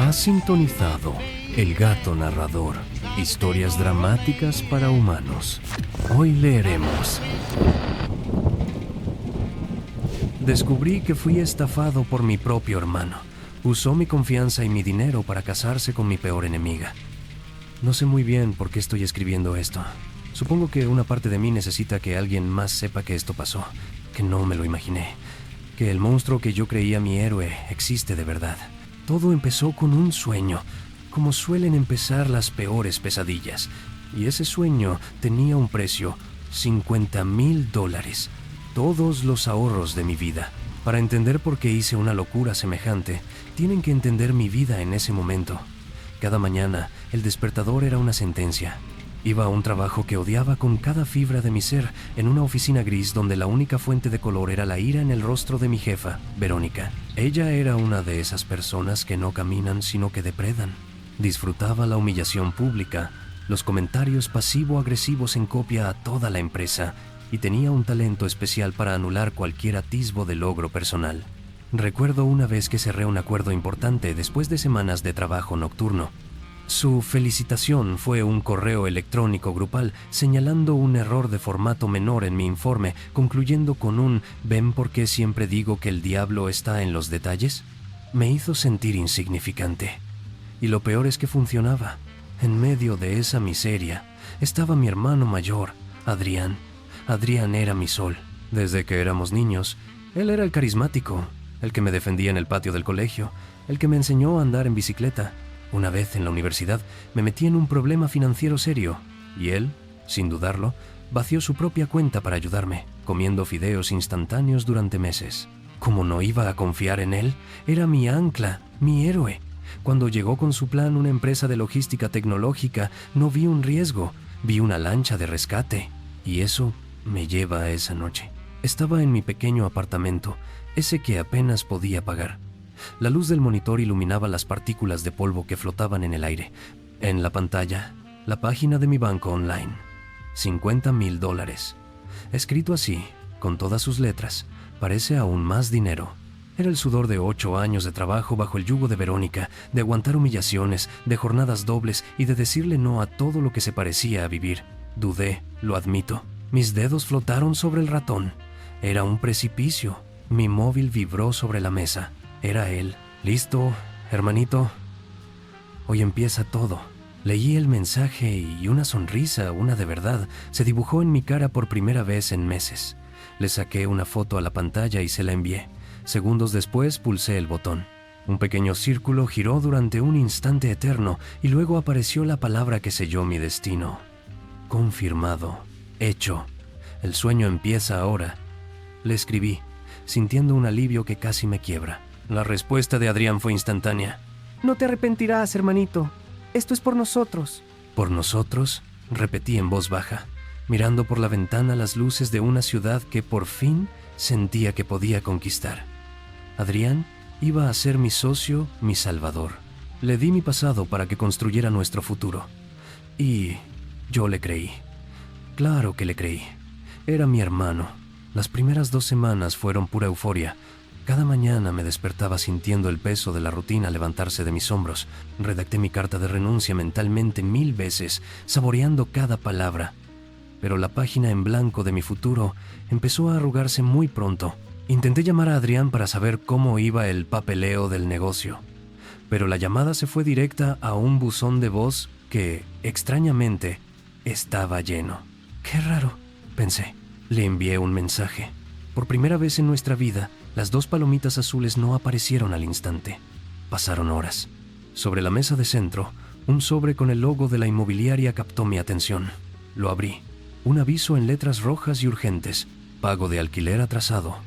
Has sintonizado El Gato Narrador, historias dramáticas para humanos. Hoy leeremos. Descubrí que fui estafado por mi propio hermano. Usó mi confianza y mi dinero para casarse con mi peor enemiga. No sé muy bien por qué estoy escribiendo esto. Supongo que una parte de mí necesita que alguien más sepa que esto pasó, que no me lo imaginé, que el monstruo que yo creía mi héroe existe de verdad. Todo empezó con un sueño, como suelen empezar las peores pesadillas. Y ese sueño tenía un precio, $50,000. Todos los ahorros de mi vida. Para entender por qué hice una locura semejante, tienen que entender mi vida en ese momento. Cada mañana, el despertador era una sentencia. Iba a un trabajo que odiaba con cada fibra de mi ser, en una oficina gris donde la única fuente de color era la ira en el rostro de mi jefa, Verónica. Ella era una de esas personas que no caminan sino que depredan. Disfrutaba la humillación pública, los comentarios pasivo-agresivos en copia a toda la empresa, y tenía un talento especial para anular cualquier atisbo de logro personal. Recuerdo una vez que cerré un acuerdo importante después de semanas de trabajo nocturno. Su felicitación fue un correo electrónico grupal señalando un error de formato menor en mi informe, concluyendo con un ¿ven por qué siempre digo que el diablo está en los detalles? Me hizo sentir insignificante. Y lo peor es que funcionaba. En medio de esa miseria estaba mi hermano mayor, Adrián. Adrián era mi sol. Desde que éramos niños, él era el carismático, el que me defendía en el patio del colegio, el que me enseñó a andar en bicicleta. Una vez en la universidad me metí en un problema financiero serio y él, sin dudarlo, vació su propia cuenta para ayudarme, comiendo fideos instantáneos durante meses. Como no iba a confiar en él, era mi ancla, mi héroe. Cuando llegó con su plan una empresa de logística tecnológica, no vi un riesgo, vi una lancha de rescate. Y eso me lleva a esa noche. Estaba en mi pequeño apartamento, ese que apenas podía pagar. La luz del monitor iluminaba las partículas de polvo que flotaban en el aire. En la pantalla, la página de mi banco online. $50,000. Escrito así, con todas sus letras, parece aún más dinero. Era el sudor de 8 años de trabajo bajo el yugo de Verónica, de aguantar humillaciones, de jornadas dobles y de decirle no a todo lo que se parecía a vivir. Dudé, lo admito. Mis dedos flotaron sobre el ratón. Era un precipicio. Mi móvil vibró sobre la mesa. Era él. Listo, hermanito. Hoy empieza todo. Leí el mensaje y una sonrisa, una de verdad, se dibujó en mi cara por primera vez en meses. Le saqué una foto a la pantalla y se la envié. Segundos después pulsé el botón. Un pequeño círculo giró durante un instante eterno y luego apareció la palabra que selló mi destino. Confirmado. Hecho. El sueño empieza ahora. Le escribí, sintiendo un alivio que casi me quiebra. La respuesta de Adrián fue instantánea. No te arrepentirás, hermanito. Esto es por nosotros. ¿Por nosotros? Repetí en voz baja, mirando por la ventana las luces de una ciudad que por fin sentía que podía conquistar. Adrián iba a ser mi socio, mi salvador. Le di mi pasado para que construyera nuestro futuro. Y yo le creí. Claro que le creí. Era mi hermano. Las primeras 2 semanas fueron pura euforia. Cada mañana me despertaba sintiendo el peso de la rutina levantarse de mis hombros. Redacté mi carta de renuncia mentalmente 1000 veces, saboreando cada palabra. Pero la página en blanco de mi futuro empezó a arrugarse muy pronto. Intenté llamar a Adrián para saber cómo iba el papeleo del negocio. Pero la llamada se fue directa a un buzón de voz que, extrañamente, estaba lleno. Qué raro, pensé. Le envié un mensaje. Por primera vez en nuestra vida, las 2 palomitas azules no aparecieron al instante. Pasaron horas. Sobre la mesa de centro, un sobre con el logo de la inmobiliaria captó mi atención. Lo abrí. Un aviso en letras rojas y urgentes. Pago de alquiler atrasado.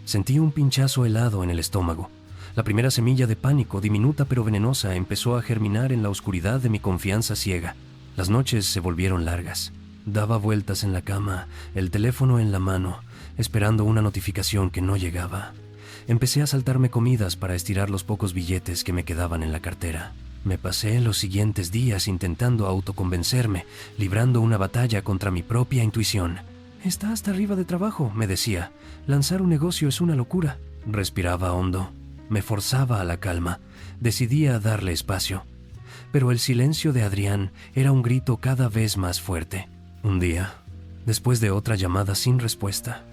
Sentí un pinchazo helado en el estómago. La primera semilla de pánico, diminuta pero venenosa, empezó a germinar en la oscuridad de mi confianza ciega. Las noches se volvieron largas. Daba vueltas en la cama, el teléfono en la mano, esperando una notificación que no llegaba. Empecé a saltarme comidas para estirar los pocos billetes que me quedaban en la cartera. Me pasé los siguientes días intentando autoconvencerme, librando una batalla contra mi propia intuición. Está hasta arriba de trabajo, me decía. Lanzar un negocio es una locura. Respiraba hondo. me forzaba a la calma, decidía darle espacio. Pero el silencio de Adrián era un grito cada vez más fuerte. Un día, después de otra llamada sin respuesta,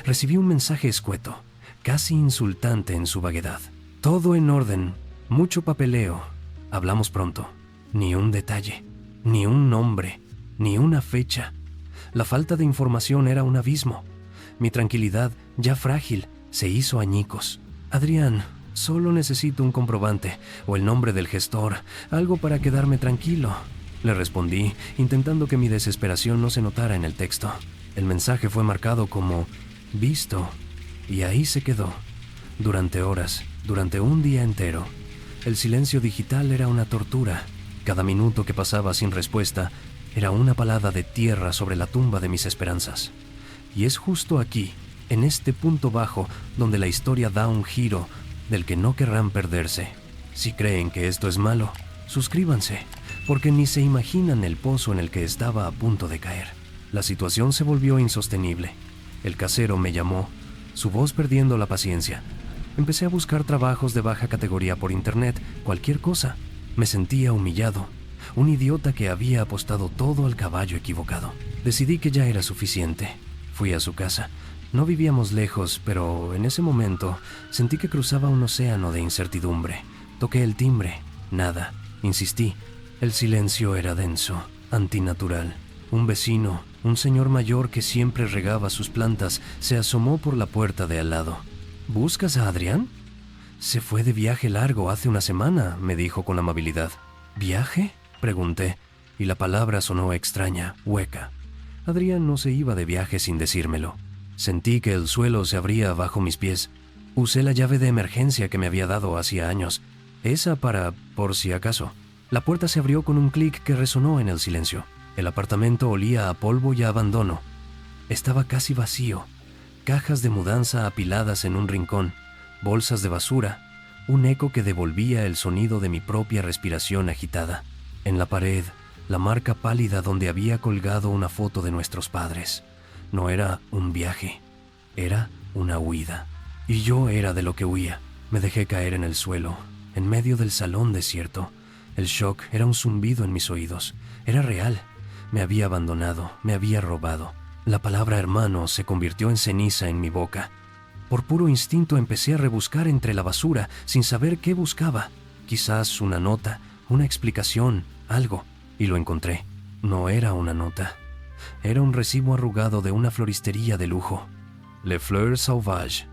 recibí un mensaje escueto, casi insultante en su vaguedad. Todo en orden, mucho papeleo, hablamos pronto. Ni un detalle, ni un nombre, ni una fecha. La falta de información era un abismo. Mi tranquilidad, ya frágil, se hizo añicos. Adrián, solo necesito un comprobante o el nombre del gestor, algo para quedarme tranquilo. Le respondí, intentando que mi desesperación no se notara en el texto. El mensaje fue marcado como visto, y ahí se quedó. Durante horas, durante un día entero. El silencio digital era una tortura. Cada minuto que pasaba sin respuesta era una palada de tierra sobre la tumba de mis esperanzas. Y es justo aquí, en este punto bajo, donde la historia da un giro del que no querrán perderse. Si creen que esto es malo, suscríbanse, porque ni se imaginan el pozo en el que estaba a punto de caer. La situación se volvió insostenible. El casero me llamó, su voz perdiendo la paciencia. Empecé a buscar trabajos de baja categoría por internet, cualquier cosa. Me sentía humillado, un idiota que había apostado todo al caballo equivocado. Decidí que ya era suficiente. Fui a su casa. No vivíamos lejos, pero en ese momento sentí que cruzaba un océano de incertidumbre. Toqué el timbre. Nada. Insistí. El silencio era denso, antinatural. Un vecino, un señor mayor que siempre regaba sus plantas, se asomó por la puerta de al lado. ¿Buscas a Adrián? Se fue de viaje largo hace una semana, me dijo con amabilidad. ¿Viaje?, pregunté, y la palabra sonó extraña, hueca. Adrián no se iba de viaje sin decírmelo. Sentí que el suelo se abría bajo mis pies. Usé la llave de emergencia que me había dado hacía años, esa para por si acaso. La puerta se abrió con un clic que resonó en el silencio. El apartamento olía a polvo y a abandono. Estaba casi vacío. Cajas de mudanza apiladas en un rincón, bolsas de basura, un eco que devolvía el sonido de mi propia respiración agitada. En la pared, la marca pálida donde había colgado una foto de nuestros padres. No era un viaje, era una huida. Y yo era de lo que huía. Me dejé caer en el suelo, en medio del salón desierto. El shock era un zumbido en mis oídos. Era real. Me había abandonado, me había robado. La palabra hermano se convirtió en ceniza en mi boca. Por puro instinto empecé a rebuscar entre la basura sin saber qué buscaba. Quizás una nota, una explicación, algo. Y lo encontré. No era una nota. Era un recibo arrugado de una floristería de lujo. Les Fleurs Sauvages.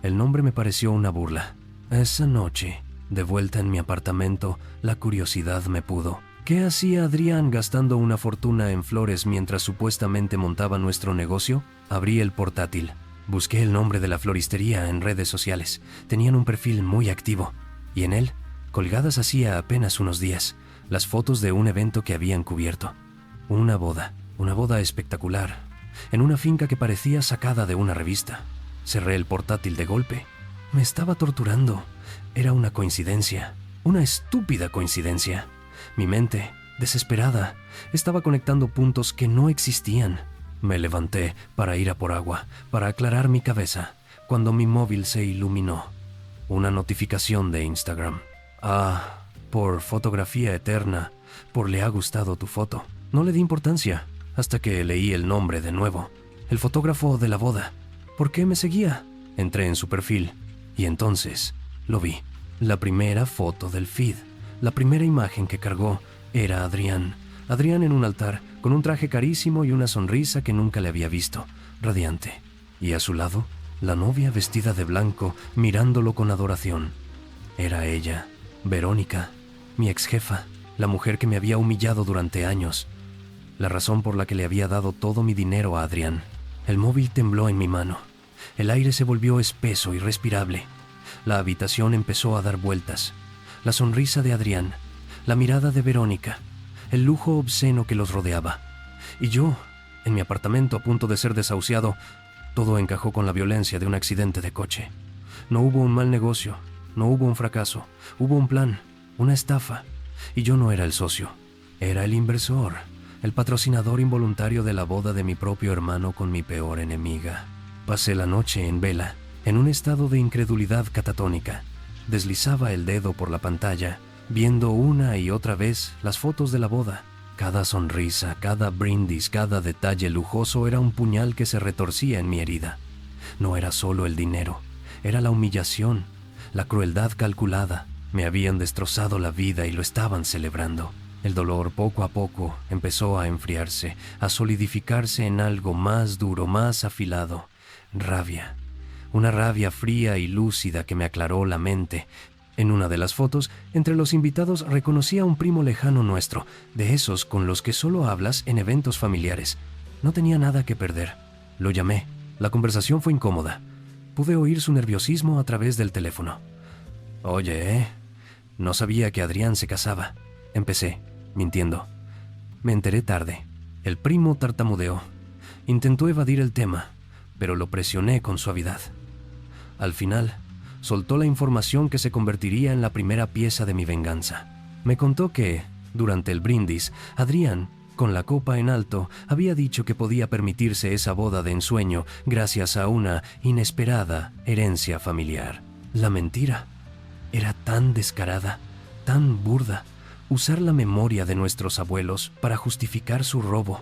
El nombre me pareció una burla. Esa noche, de vuelta en mi apartamento, la curiosidad me pudo. ¿Qué hacía Adrián gastando una fortuna en flores mientras supuestamente montaba nuestro negocio? Abrí el portátil. Busqué el nombre de la floristería en redes sociales. Tenían un perfil muy activo. Y en él, colgadas hacía apenas unos días, las fotos de un evento que habían cubierto. Una boda espectacular, en una finca que parecía sacada de una revista. Cerré el portátil de golpe. Me estaba torturando. Era una coincidencia, una estúpida coincidencia. Mi mente, desesperada, estaba conectando puntos que no existían. Me levanté para ir a por agua, para aclarar mi cabeza, cuando mi móvil se iluminó. Una notificación de Instagram. Por fotografía eterna, por le ha gustado tu foto. No le di importancia, hasta que leí el nombre de nuevo. El fotógrafo de la boda. ¿Por qué me seguía? Entré en su perfil, y entonces lo vi. La primera foto del feed. La primera imagen que cargó era Adrián. Adrián en un altar, con un traje carísimo y una sonrisa que nunca le había visto, radiante. Y a su lado, la novia vestida de blanco, mirándolo con adoración. Era ella, Verónica, mi ex jefa, la mujer que me había humillado durante años. La razón por la que le había dado todo mi dinero a Adrián. El móvil tembló en mi mano. El aire se volvió espeso, irrespirable. La habitación empezó a dar vueltas. La sonrisa de Adrián, la mirada de Verónica, el lujo obsceno que los rodeaba. Y yo, en mi apartamento a punto de ser desahuciado, todo encajó con la violencia de un accidente de coche. No hubo un mal negocio, no hubo un fracaso, hubo un plan, una estafa. Y yo no era el socio, era el inversor, el patrocinador involuntario de la boda de mi propio hermano con mi peor enemiga. Pasé la noche en vela, en un estado de incredulidad catatónica. Deslizaba el dedo por la pantalla, viendo una y otra vez las fotos de la boda. Cada sonrisa, cada brindis, cada detalle lujoso era un puñal que se retorcía en mi herida. No era solo el dinero, era la humillación, la crueldad calculada. Me habían destrozado la vida y lo estaban celebrando. El dolor poco a poco empezó a enfriarse, a solidificarse en algo más duro, más afilado. Rabia. Una rabia fría y lúcida que me aclaró la mente. En una de las fotos, entre los invitados reconocí a un primo lejano nuestro, de esos con los que solo hablas en eventos familiares. No tenía nada que perder. Lo llamé. La conversación fue incómoda. Pude oír su nerviosismo a través del teléfono. Oye, no sabía que Adrián se casaba. Empecé, mintiendo. Me enteré tarde. El primo tartamudeó. Intentó evadir el tema, pero lo presioné con suavidad. Al final, soltó la información que se convertiría en la primera pieza de mi venganza. Me contó que, durante el brindis, Adrián, con la copa en alto, había dicho que podía permitirse esa boda de ensueño gracias a una inesperada herencia familiar. La mentira era tan descarada, tan burda, usar la memoria de nuestros abuelos para justificar su robo.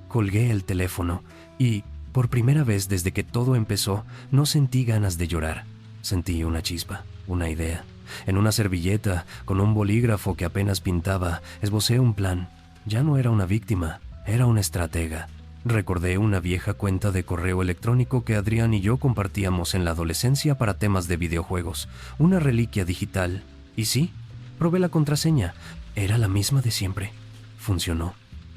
Colgué el teléfono y, por primera vez desde que todo empezó, no sentí ganas de llorar. Sentí una chispa, una idea. En una servilleta, con un bolígrafo que apenas pintaba, esbocé un plan. Ya no era una víctima, era una estratega. Recordé una vieja cuenta de correo electrónico que Adrián y yo compartíamos en la adolescencia para temas de videojuegos, una reliquia digital. Y sí, probé la contraseña, era la misma de siempre. Funcionó.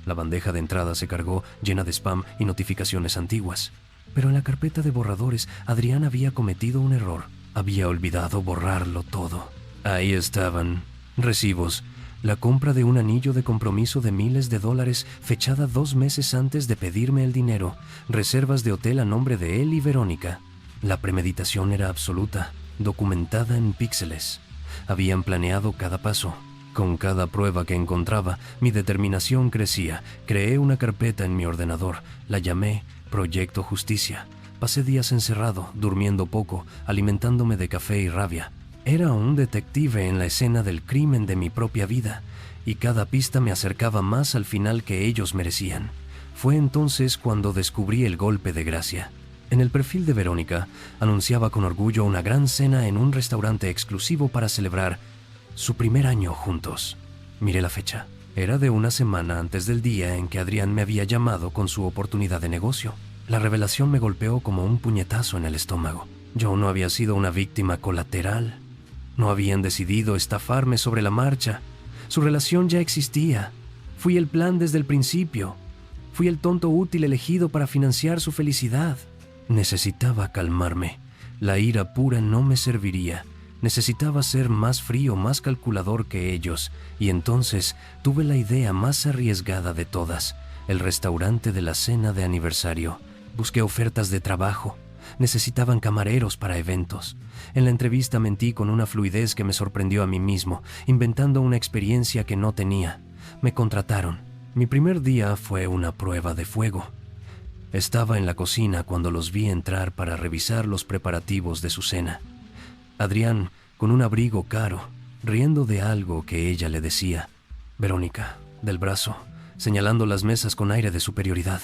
La bandeja de entrada se cargó llena de spam y notificaciones antiguas. Pero en la carpeta de borradores, Adrián había cometido un error. Había olvidado borrarlo todo. Ahí estaban, recibos, la compra de un anillo de compromiso de miles de dólares fechada 2 meses antes de pedirme el dinero, reservas de hotel a nombre de él y Verónica. La premeditación era absoluta, documentada en píxeles. Habían planeado cada paso. Con cada prueba que encontraba, mi determinación crecía. Creé una carpeta en mi ordenador, la llamé Proyecto Justicia. Pasé días encerrado, durmiendo poco, alimentándome de café y rabia. Era un detective en la escena del crimen de mi propia vida, y cada pista me acercaba más al final que ellos merecían. Fue entonces cuando descubrí el golpe de gracia. En el perfil de Verónica, anunciaba con orgullo una gran cena en un restaurante exclusivo para celebrar su primer año juntos. Miré la fecha. Era de una semana antes del día en que Adrián me había llamado con su oportunidad de negocio. La revelación me golpeó como un puñetazo en el estómago. Yo no había sido una víctima colateral. No habían decidido estafarme sobre la marcha. Su relación ya existía. Fui el plan desde el principio. Fui el tonto útil elegido para financiar su felicidad. Necesitaba calmarme. La ira pura no me serviría. Necesitaba ser más frío, más calculador que ellos. Y entonces tuve la idea más arriesgada de todas. El restaurante de la cena de aniversario. Busqué ofertas de trabajo. Necesitaban camareros para eventos. En la entrevista mentí con una fluidez que me sorprendió a mí mismo, inventando una experiencia que no tenía. Me contrataron. Mi primer día fue una prueba de fuego. Estaba en la cocina cuando los vi entrar para revisar los preparativos de su cena. Adrián, con un abrigo caro, riendo de algo que ella le decía. Verónica, del brazo, señalando las mesas con aire de superioridad.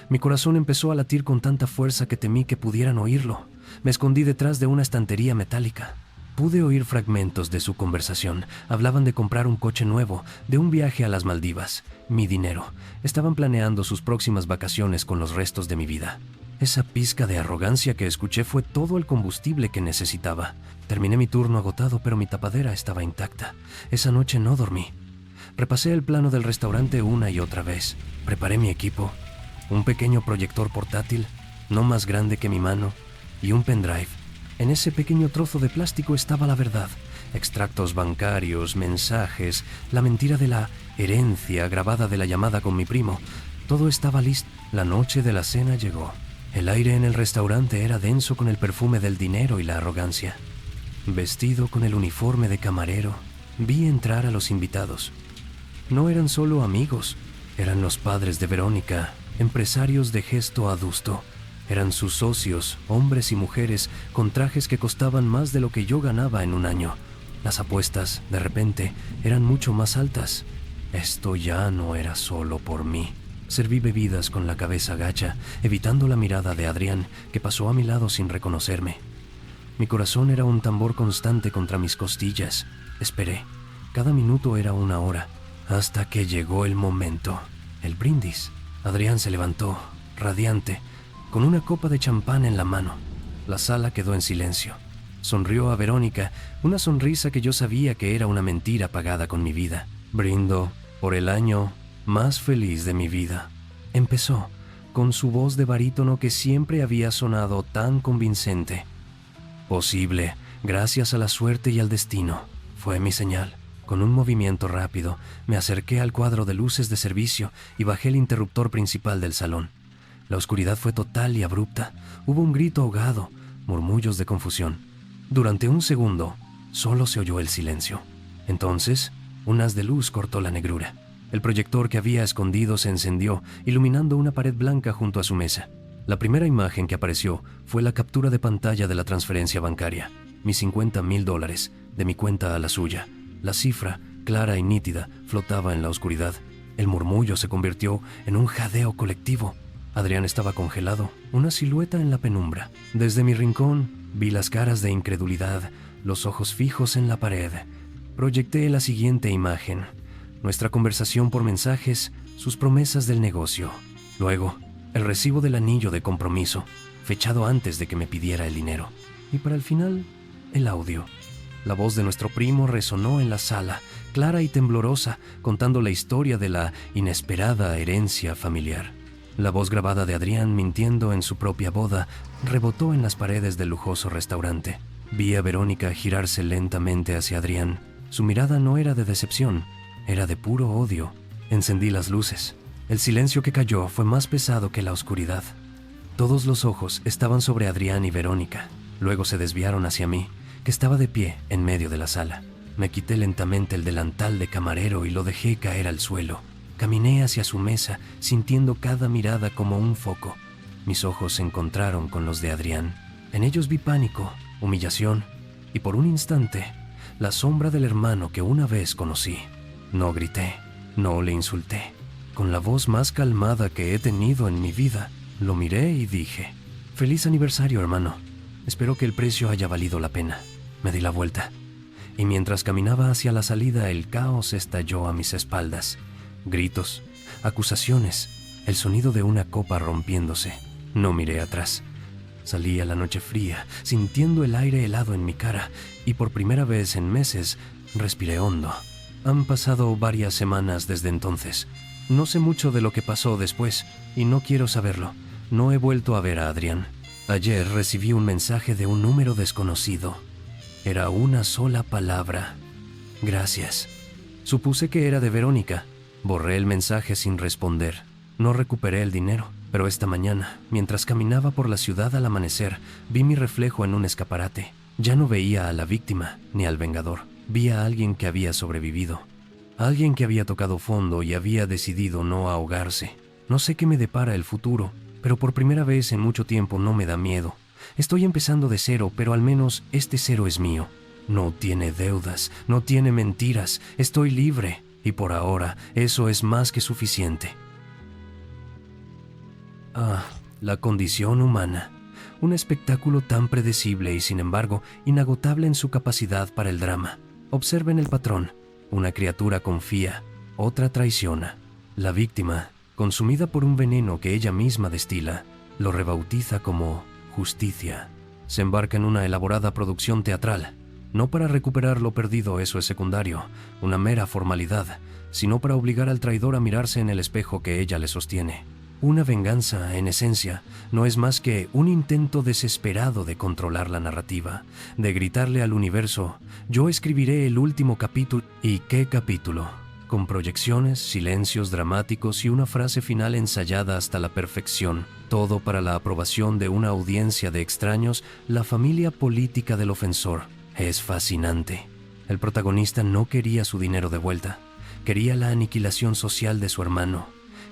Mi corazón empezó a latir con tanta fuerza que temí que pudieran oírlo. Me escondí detrás de una estantería metálica. Pude oír fragmentos de su conversación. Hablaban de comprar un coche nuevo, de un viaje a las Maldivas, mi dinero. Estaban planeando sus próximas vacaciones con los restos de mi vida. Esa pizca de arrogancia que escuché fue todo el combustible que necesitaba. Terminé mi turno agotado, pero mi tapadera estaba intacta. Esa noche no dormí. Repasé el plano del restaurante una y otra vez. Preparé mi equipo. Un pequeño proyector portátil, no más grande que mi mano, y un pendrive. En ese pequeño trozo de plástico estaba la verdad. Extractos bancarios, mensajes, la mentira de la herencia grabada de la llamada con mi primo. Todo estaba listo. La noche de la cena llegó. El aire en el restaurante era denso con el perfume del dinero y la arrogancia. Vestido con el uniforme de camarero, vi entrar a los invitados. No eran solo amigos, eran los padres de Verónica, empresarios de gesto adusto, Eran sus socios, hombres y mujeres, con trajes que costaban más de lo que yo ganaba en un año. Las apuestas, de repente, eran mucho más altas. Esto ya no era solo por mí. Serví bebidas con la cabeza gacha, evitando la mirada de Adrián, que pasó a mi lado sin reconocerme. Mi corazón era un tambor constante contra mis costillas. Esperé. Cada minuto era una hora, hasta que llegó el momento. El brindis. Adrián se levantó, radiante, con una copa de champán en la mano. La sala quedó en silencio. Sonrió a Verónica, una sonrisa que yo sabía que era una mentira pagada con mi vida. Brindo por el año más feliz de mi vida. Empezó, con su voz de barítono que siempre había sonado tan convincente. Posible, gracias a la suerte y al destino, fue mi señal. Con un movimiento rápido, me acerqué al cuadro de luces de servicio y bajé el interruptor principal del salón. La oscuridad fue total y abrupta. Hubo un grito ahogado, murmullos de confusión. Durante un segundo, solo se oyó el silencio. Entonces, un haz de luz cortó la negrura. El proyector que había escondido se encendió, iluminando una pared blanca junto a su mesa. La primera imagen que apareció fue la captura de pantalla de la transferencia bancaria. Mis $50,000, de mi cuenta a la suya. La cifra, clara y nítida, flotaba en la oscuridad. El murmullo se convirtió en un jadeo colectivo. Adrián estaba congelado, una silueta en la penumbra. Desde mi rincón, vi las caras de incredulidad, los ojos fijos en la pared. Proyecté la siguiente imagen. Nuestra conversación por mensajes, sus promesas del negocio. Luego, el recibo del anillo de compromiso, fechado antes de que me pidiera el dinero. Y para el final, el audio. La voz de nuestro primo resonó en la sala, clara y temblorosa, contando la historia de la inesperada herencia familiar. La voz grabada de Adrián mintiendo en su propia boda rebotó en las paredes del lujoso restaurante. Vi a Verónica girarse lentamente hacia Adrián. Su mirada no era de decepción, era de puro odio. Encendí las luces. El silencio que cayó fue más pesado que la oscuridad. Todos los ojos estaban sobre Adrián y Verónica. Luego se desviaron hacia mí, que estaba de pie en medio de la sala. Me quité lentamente el delantal de camarero y lo dejé caer al suelo. Caminé hacia su mesa, sintiendo cada mirada como un foco. Mis ojos se encontraron con los de Adrián. En ellos vi pánico, humillación y por un instante, la sombra del hermano que una vez conocí. No grité, no le insulté. Con la voz más calmada que he tenido en mi vida, lo miré y dije: «Feliz aniversario, hermano. Espero que el precio haya valido la pena». Me di la vuelta, y mientras caminaba hacia la salida, el caos estalló a mis espaldas. Gritos, acusaciones, el sonido de una copa rompiéndose. No miré atrás. Salí a la noche fría, sintiendo el aire helado en mi cara, y por primera vez en meses respiré hondo. Han pasado varias semanas desde entonces. No sé mucho de lo que pasó después, y no quiero saberlo. No he vuelto a ver a Adrián. Ayer recibí un mensaje de un número desconocido. Era una sola palabra: gracias. Supuse que era de Verónica. Borré el mensaje sin responder. No recuperé el dinero, pero esta mañana, mientras caminaba por la ciudad al amanecer, vi mi reflejo en un escaparate. Ya no veía a la víctima ni al vengador. Vi a alguien que había sobrevivido. Alguien que había tocado fondo y había decidido no ahogarse. No sé qué me depara el futuro, pero por primera vez en mucho tiempo no me da miedo. Estoy empezando de cero, pero al menos este cero es mío. No tiene deudas, no tiene mentiras, estoy libre. Y por ahora, eso es más que suficiente. La condición humana. Un espectáculo tan predecible y, sin embargo, inagotable en su capacidad para el drama. Observen el patrón. Una criatura confía, otra traiciona. La víctima, consumida por un veneno que ella misma destila, lo rebautiza como justicia. Se embarca en una elaborada producción teatral. No para recuperar lo perdido, eso es secundario, una mera formalidad, sino para obligar al traidor a mirarse en el espejo que ella le sostiene. Una venganza, en esencia, no es más que un intento desesperado de controlar la narrativa, de gritarle al universo: yo escribiré el último capítulo. ¿Y qué capítulo? Con proyecciones, silencios dramáticos y una frase final ensayada hasta la perfección. Todo para la aprobación de una audiencia de extraños, la familia política del ofensor. Es fascinante. El protagonista no quería su dinero de vuelta. Quería la aniquilación social de su hermano.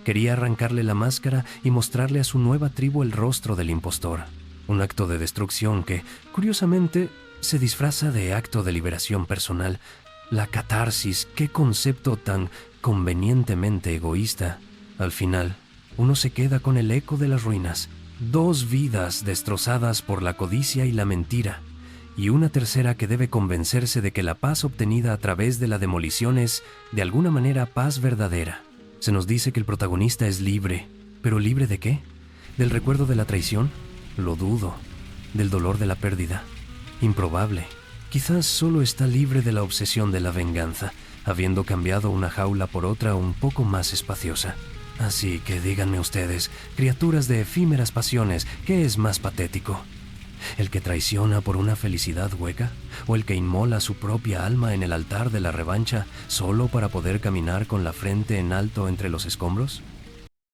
Quería arrancarle la máscara y mostrarle a su nueva tribu el rostro del impostor. Un acto de destrucción que, curiosamente, se disfraza de acto de liberación personal. La catarsis, qué concepto tan convenientemente egoísta. Al final, uno se queda con el eco de las ruinas, 2 vidas destrozadas por la codicia y la mentira, y una tercera que debe convencerse de que la paz obtenida a través de la demolición es, de alguna manera, paz verdadera. Se nos dice que el protagonista es libre, ¿pero libre de qué? ¿Del recuerdo de la traición? Lo dudo. ¿Del dolor de la pérdida? Improbable. Quizás solo está libre de la obsesión de la venganza, habiendo cambiado una jaula por otra un poco más espaciosa. Así que díganme ustedes, criaturas de efímeras pasiones, ¿qué es más patético? ¿El que traiciona por una felicidad hueca? ¿O el que inmola su propia alma en el altar de la revancha solo para poder caminar con la frente en alto entre los escombros?